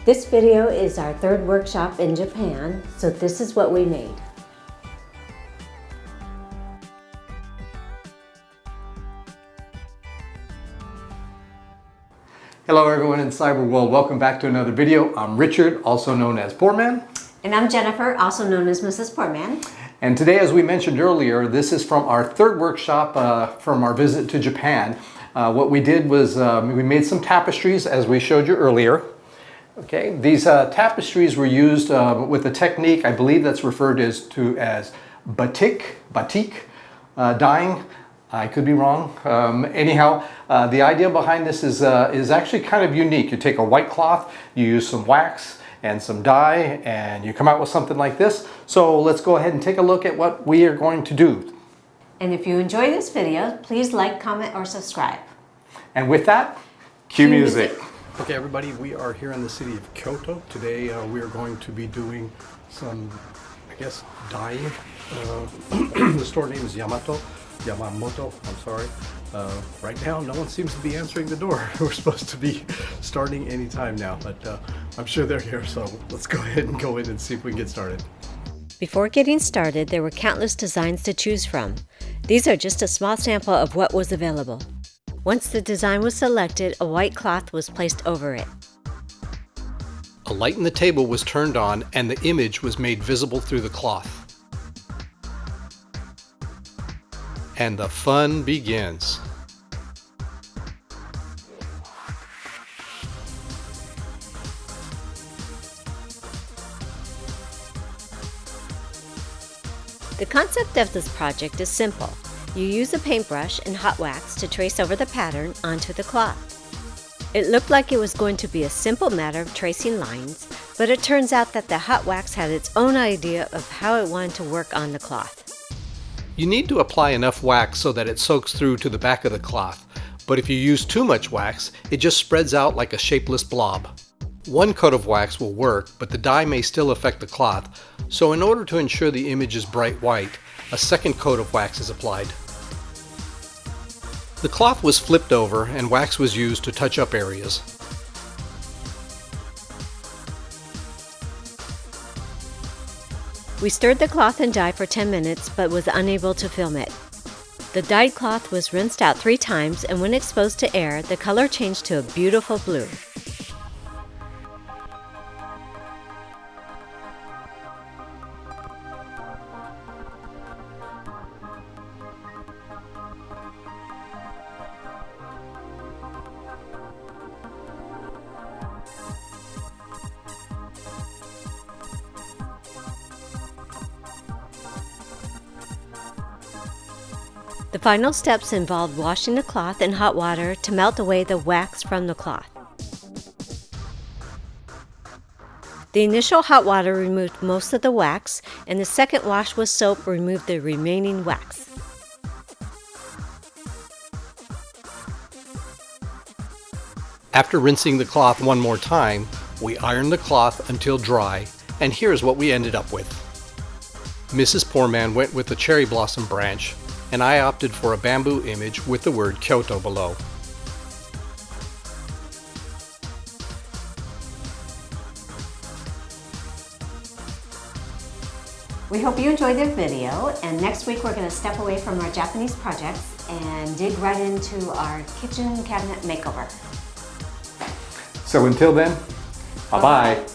This video is our third workshop in Japan, so this is what we made. Hello everyone in Cyber World, welcome back to another video. I'm Richard, also known as Poor Man. And I'm Jennifer, also known as Mrs. Poorman. And today, as we mentioned earlier, this is from our third workshop from our visit to Japan. What we did was we made some tapestries, as we showed you earlier. Okay, these tapestries were used with a technique, I believe that's referred to as batik dyeing. I could be wrong. Anyhow, the idea behind this is actually kind of unique. You take a white cloth, you use some wax and some dye, and you come out with something like this. So let's go ahead and take a look at what we are going to do. And if you enjoy this video, please like, comment, or subscribe. And with that, cue music. Okay everybody, we are here in the city of Kyoto. Today we are going to be doing some, I guess, dyeing. The store name is Yamamoto, I'm sorry. Right now, no one seems to be answering the door. We're supposed to be starting any time now, but I'm sure they're here, so let's go ahead and go in and see if we can get started. Before getting started, there were countless designs to choose from. These are just a small sample of what was available. Once the design was selected, a white cloth was placed over it. A light in the table was turned on and the image was made visible through the cloth. And the fun begins. The concept of this project is simple. You use a paintbrush and hot wax to trace over the pattern onto the cloth. It looked like it was going to be a simple matter of tracing lines, but it turns out that the hot wax had its own idea of how it wanted to work on the cloth. You need to apply enough wax so that it soaks through to the back of the cloth, but if you use too much wax, it just spreads out like a shapeless blob. One coat of wax will work, but the dye may still affect the cloth, so in order to ensure the image is bright white, a second coat of wax is applied. The cloth was flipped over and wax was used to touch up areas. We stirred the cloth in dye for 10 minutes but was unable to film it. The dyed cloth was rinsed out 3 times, and when exposed to air, the color changed to a beautiful blue. The final steps involved washing the cloth in hot water to melt away the wax from the cloth. The initial hot water removed most of the wax, and the second wash with soap removed the remaining wax. After rinsing the cloth one more time, we ironed the cloth until dry, and here's what we ended up with. Mrs. Poorman went with the cherry blossom branch, and I opted for a bamboo image with the word Kyoto below. We hope you enjoyed this video, and next week we're going to step away from our Japanese projects and dig right into our kitchen cabinet makeover. So until then, bye-bye.